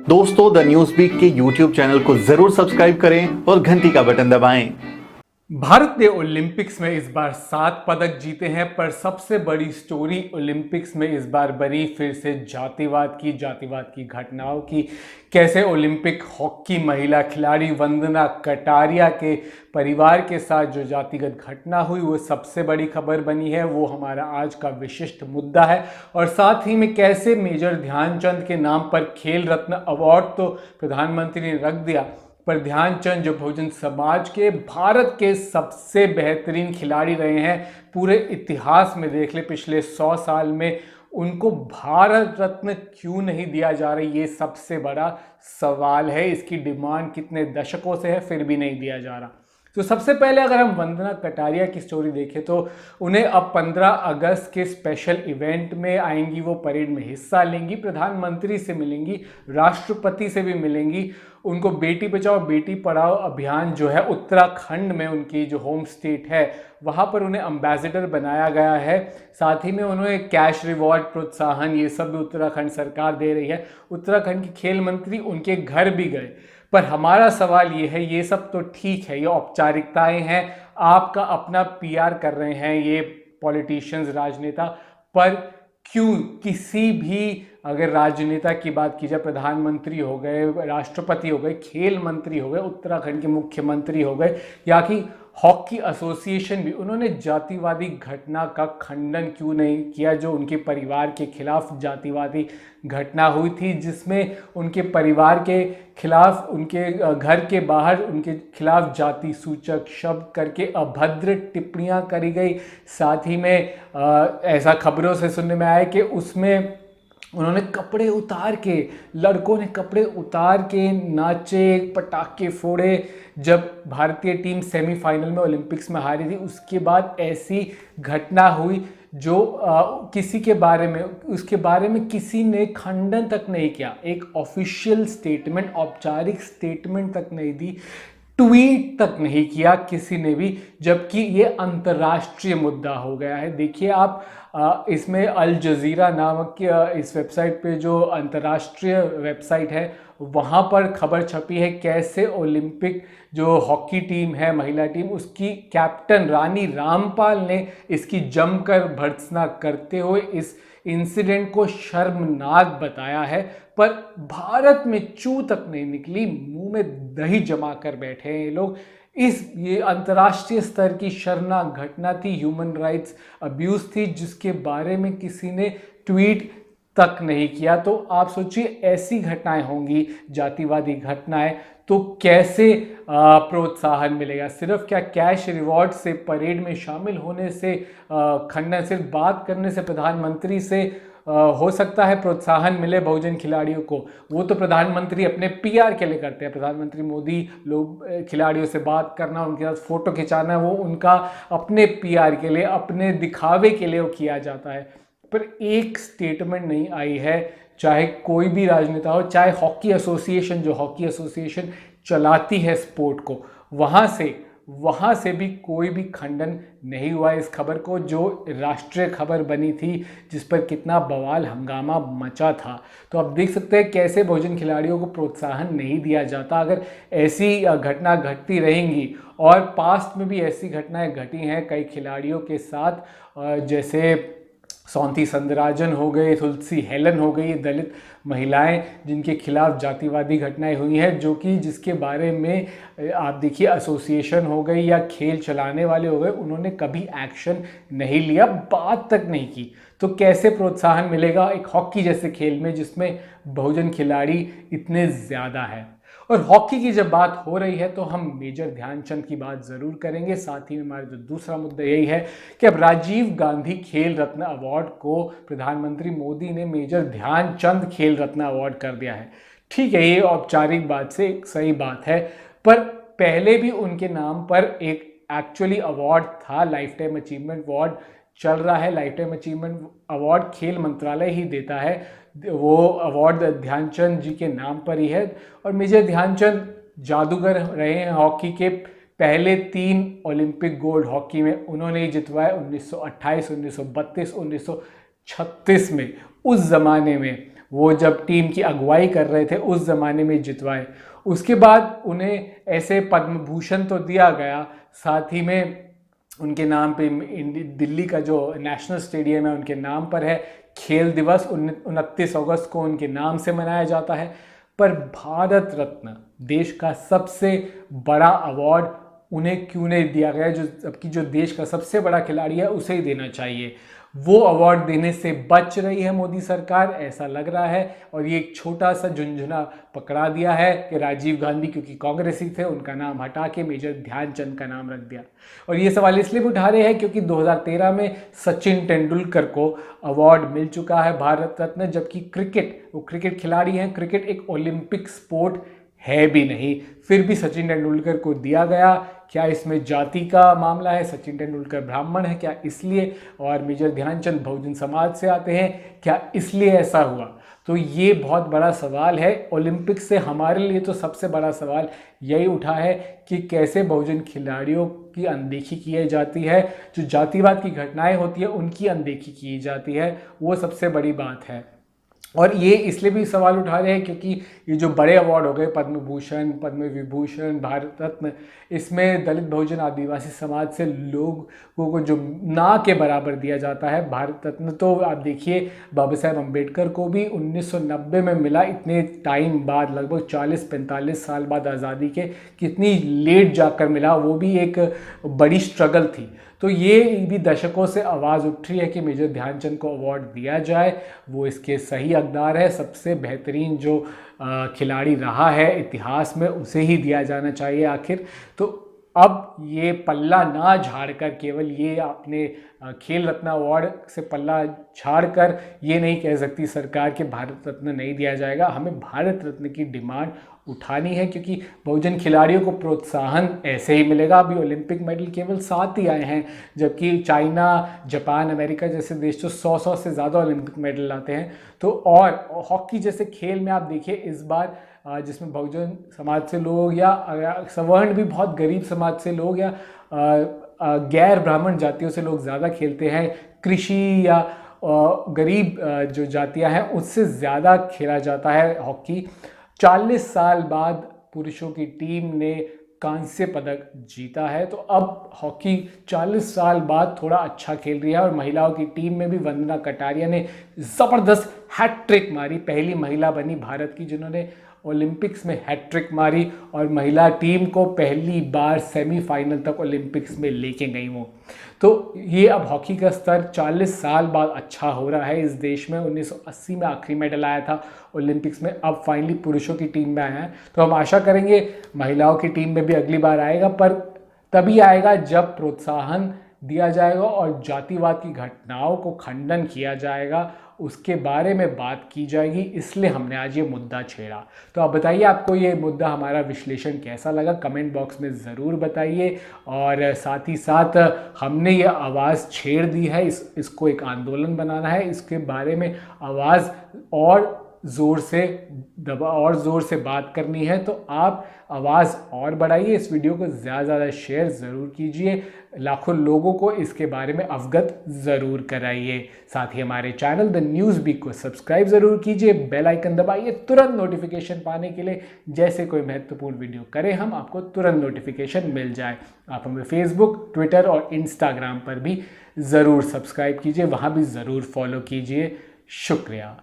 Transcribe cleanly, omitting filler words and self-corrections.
दोस्तों, the news week के YouTube channel को जरूर सब्सक्राइब करें और घंटी का बटन दबाएं। भारत ने ओलंपिक्स में इस बार 7 पदक जीते हैं, पर सबसे बड़ी स्टोरी ओलंपिक्स में इस बार बनी फिर से जातिवाद की घटनाओं की। कैसे ओलंपिक हॉकी महिला खिलाड़ी वंदना कटारिया के परिवार के साथ जो जातिगत घटना हुई वो सबसे बड़ी खबर बनी है, वो हमारा आज का विशिष्ट मुद्दा है। और साथ ही में कैसे मेजर ध्यानचंद के नाम पर खेल रत्न अवार्ड तो प्रधानमंत्री ने रख दिया, पर ध्यानचंद जो बहुजन समाज के भारत के सबसे बेहतरीन खिलाड़ी रहे हैं, पूरे इतिहास में देख ले पिछले 100 साल में उनको भारत रत्न क्यों नहीं दिया जा रहा, ये सबसे बड़ा सवाल है। इसकी डिमांड कितने दशकों से है फिर भी नहीं दिया जा रहा। तो सबसे पहले अगर हम वंदना कटारिया की स्टोरी देखें तो उन्हें अब 15 अगस्त के स्पेशल इवेंट में आएंगी, वो परेड में हिस्सा लेंगी, प्रधानमंत्री से मिलेंगी, राष्ट्रपति से भी मिलेंगी। उनको बेटी बचाओ बेटी पढ़ाओ अभियान जो है उत्तराखंड में, उनकी जो होम स्टेट है, वहाँ पर उन्हें एम्बेसडर बनाया गया है। साथ ही में उन्हें कैश रिवॉर्ड, प्रोत्साहन, ये सब भी उत्तराखंड सरकार दे रही है। उत्तराखंड के खेल मंत्री उनके घर भी गए। पर हमारा सवाल ये है, ये सब तो ठीक है, ये औपचारिकताएं हैं, आपका अपना पीआर कर रहे हैं ये पॉलिटिशियंस, राजनेता, पर क्यों किसी भी, अगर राजनेता की बात की जाए, प्रधानमंत्री हो गए, राष्ट्रपति हो गए, खेल मंत्री हो गए, उत्तराखंड के मुख्यमंत्री हो गए, या कि हॉकी एसोसिएशन भी, उन्होंने जातिवादी घटना का खंडन क्यों नहीं किया जो उनके परिवार के खिलाफ जातिवादी घटना हुई थी, जिसमें उनके परिवार के खिलाफ, उनके घर के बाहर उनके खिलाफ जाति सूचक शब्द करके अभद्र टिप्पणियां करी गई। साथ ही में ऐसा खबरों से सुनने में आया कि उसमें उन्होंने कपड़े उतार के, लड़कों ने कपड़े उतार के नाचे, पटाखे फोड़े। जब भारतीय टीम सेमीफाइनल में ओलंपिक्स में हारी थी, उसके बाद ऐसी घटना हुई जो किसी के बारे में, उसके बारे में किसी ने खंडन तक नहीं किया, एक ऑफिशियल स्टेटमेंट, औपचारिक स्टेटमेंट तक नहीं दी, ट्वीट तक नहीं किया किसी ने भी, जबकि ये अंतर्राष्ट्रीय मुद्दा हो गया है। देखिए आप, इसमें अल जजीरा नामक की इस वेबसाइट पे, जो अंतर्राष्ट्रीय वेबसाइट है, वहाँ पर खबर छपी है कैसे ओलंपिक जो हॉकी टीम है, महिला टीम, उसकी कैप्टन रानी रामपाल ने इसकी जमकर भर्त्सना करते हुए इस इंसिडेंट को शर्मनाक बताया है। पर भारत में चू तक नहीं निकली, मुंह में दही जमा कर बैठे हैं ये लोग। ये अंतर्राष्ट्रीय स्तर की शर्मनाक घटना थी, ह्यूमन राइट्स अब्यूज थी, जिसके बारे में किसी ने ट्वीट तक नहीं किया। तो आप सोचिए, ऐसी घटनाएं होंगी, जातिवादी घटनाएं, तो कैसे प्रोत्साहन मिलेगा? सिर्फ क्या कैश रिवॉर्ड से, परेड में शामिल होने से, खंडन, सिर्फ बात करने से, प्रधानमंत्री से हो सकता है प्रोत्साहन मिले बहुजन खिलाड़ियों को? वो तो प्रधानमंत्री अपने पीआर के लिए करते हैं। प्रधानमंत्री मोदी लोग खिलाड़ियों से बात करना, उनके साथ फोटो खिंचाना, वो उनका अपने पीआर के लिए, अपने दिखावे के लिए वो किया जाता है। पर एक स्टेटमेंट नहीं आई है, चाहे कोई भी राजनेता हो, चाहे हॉकी एसोसिएशन, जो हॉकी एसोसिएशन चलाती है स्पोर्ट को, वहाँ से भी कोई भी खंडन नहीं हुआ इस खबर को, जो राष्ट्रीय खबर बनी थी, जिस पर कितना बवाल हंगामा मचा था। तो आप देख सकते हैं कैसे बहुजन खिलाड़ियों को प्रोत्साहन नहीं दिया जाता। अगर ऐसी घटना घटती रहेंगी, और पास्ट में भी ऐसी घटनाएं घटी हैं कई खिलाड़ियों के साथ, जैसे सौंथी संदराजन हो गए, तुलसी हेलन हो गई, दलित महिलाएं जिनके खिलाफ जातिवादी घटनाएं हुई हैं, जो कि जिसके बारे में आप देखिए एसोसिएशन हो गई या खेल चलाने वाले हो गए, उन्होंने कभी एक्शन नहीं लिया, बात तक नहीं की। तो कैसे प्रोत्साहन मिलेगा एक हॉकी जैसे खेल में, जिसमें बहुजन खिलाड़ी इतने ज़्यादा हैं? और हॉकी की जब बात हो रही है तो हम मेजर ध्यानचंद की बात ज़रूर करेंगे। साथ ही में हमारा जो दूसरा मुद्दा यही है कि अब राजीव गांधी खेल रत्न अवार्ड को प्रधानमंत्री मोदी ने मेजर ध्यानचंद खेल रत्न अवार्ड कर दिया है। ठीक है, ये औपचारिक बात से एक सही बात है, पर पहले भी उनके नाम पर एक एक्चुअली अवार्ड था, लाइफ टाइम अचीवमेंट अवार्ड चल रहा है। लाइफ टाइम अचीवमेंट अवार्ड खेल मंत्रालय ही देता है, वो अवार्ड ध्यानचंद जी के नाम पर ही है। और मेजर ध्यानचंद जादूगर रहे हैं हॉकी के। पहले 3 ओलंपिक गोल्ड हॉकी में उन्होंने ही जितवाए, 1928, 1932, 1936 में। उस ज़माने में वो जब टीम की अगुवाई कर रहे थे उस ज़माने में जितवाए। उसके बाद उन्हें ऐसे पद्म भूषण तो दिया गया, साथ ही में उनके नाम पे दिल्ली का जो नेशनल स्टेडियम है उनके नाम पर है, खेल दिवस 29 अगस्त को उनके नाम से मनाया जाता है। पर भारत रत्न देश का सबसे बड़ा अवार्ड उन्हें क्यों नहीं दिया गया, जबकि जो देश का सबसे बड़ा खिलाड़ी है उसे ही देना चाहिए। वो अवार्ड देने से बच रही है मोदी सरकार, ऐसा लग रहा है। और ये एक छोटा सा झुंझुना पकड़ा दिया है कि राजीव गांधी क्योंकि कांग्रेसी थे उनका नाम हटा के मेजर ध्यानचंद का नाम रख दिया। और ये सवाल इसलिए भी उठा रहे हैं क्योंकि 2013 में सचिन तेंदुलकर को अवार्ड मिल चुका है भारत रत्न, जबकि वो क्रिकेट खिलाड़ी हैं। क्रिकेट एक ओलंपिक स्पोर्ट है भी नहीं, फिर भी सचिन तेंदुलकर को दिया गया। क्या इसमें जाति का मामला है? सचिन तेंदुलकर ब्राह्मण है क्या इसलिए, और मेजर ध्यानचंद बहुजन समाज से आते हैं क्या इसलिए ऐसा हुआ? तो ये बहुत बड़ा सवाल है। ओलंपिक से हमारे लिए तो सबसे बड़ा सवाल यही उठा है कि कैसे बहुजन खिलाड़ियों की अनदेखी की जाती है, जो जातिवाद की घटनाएं होती है उनकी अनदेखी की जाती है, वो सबसे बड़ी बात है। और ये इसलिए भी सवाल उठा रहे हैं क्योंकि ये जो बड़े अवार्ड हो गए पद्म भूषण, पद्म विभूषण, भारत रत्न, इसमें दलित बहुजन आदिवासी समाज से लोगों को जो ना के बराबर दिया जाता है। भारत रत्न तो आप देखिए बाबा साहेब अम्बेडकर को भी 1990 में मिला, इतने टाइम बाद, लगभग 40-45 साल बाद आज़ादी के, कितनी लेट जाकर मिला, वो भी एक बड़ी स्ट्रगल थी। तो ये भी दशकों से आवाज़ उठ रही है कि मेजर ध्यानचंद को अवार्ड दिया जाए, वो इसके सही हकदार है। सबसे बेहतरीन जो खिलाड़ी रहा है इतिहास में उसे ही दिया जाना चाहिए आखिर। तो अब ये पल्ला ना झाड़कर केवल ये अपने खेल रत्न अवार्ड से पल्ला झाड़कर ये नहीं कह सकती सरकार कि भारत रत्न नहीं दिया जाएगा। हमें भारत रत्न की डिमांड उठानी है क्योंकि बहुजन खिलाड़ियों को प्रोत्साहन ऐसे ही मिलेगा। अभी ओलंपिक मेडल केवल 7 ही आए हैं, जबकि चाइना, जापान, अमेरिका जैसे देश तो 100 से ज़्यादा ओलंपिक मेडल लाते हैं। तो और हॉकी जैसे खेल में आप देखिए इस बार जिसमें बहुजन समाज से लोग या सवर्ण भी बहुत गरीब समाज से लोग या गैर ब्राह्मण जातियों से लोग ज़्यादा खेलते हैं। कृषि या गरीब जो जातियां हैं उससे ज़्यादा खेला जाता है हॉकी। 40 साल बाद पुरुषों की टीम ने कांस्य पदक जीता है, तो अब हॉकी 40 साल बाद थोड़ा अच्छा खेल रही है। और महिलाओं की टीम में भी वंदना कटारिया ने ज़बरदस्त हैट्रिक मारी, पहली महिला बनी भारत की जिन्होंने ओलंपिक्स में हैट्रिक मारी, और महिला टीम को पहली बार सेमीफाइनल तक ओलंपिक्स में लेके गई वो। तो ये अब हॉकी का स्तर 40 साल बाद अच्छा हो रहा है इस देश में। 1980 में आखिरी मेडल आया था ओलंपिक्स में, अब फाइनली पुरुषों की टीम में आया है। तो हम आशा करेंगे महिलाओं की टीम में भी अगली बार आएगा, पर तभी आएगा जब प्रोत्साहन दिया जाएगा और जातिवाद की घटनाओं को खंडन किया जाएगा, उसके बारे में बात की जाएगी। इसलिए हमने आज ये मुद्दा छेड़ा। तो आप बताइए आपको ये मुद्दा, हमारा विश्लेषण कैसा लगा, कमेंट बॉक्स में ज़रूर बताइए। और साथ ही साथ हमने ये आवाज़ छेड़ दी है, इसको एक आंदोलन बनाना है, इसके बारे में आवाज़ और ज़ोर से बात करनी है। तो आप आवाज़ और बढ़ाइए, इस वीडियो को ज़्यादा से ज़्यादा शेयर ज़रूर कीजिए, लाखों लोगों को इसके बारे में अवगत ज़रूर कराइए। साथ ही हमारे चैनल द न्यूज़ बीट को सब्सक्राइब ज़रूर कीजिए, बेल आइकन दबाइए तुरंत नोटिफिकेशन पाने के लिए। जैसे कोई महत्वपूर्ण वीडियो करें हम, आपको तुरंत नोटिफिकेशन मिल जाए। आप हमें फेसबुक, ट्विटर और इंस्टाग्राम पर भी ज़रूर सब्सक्राइब कीजिए, वहाँ भी ज़रूर फॉलो कीजिए। शुक्रिया।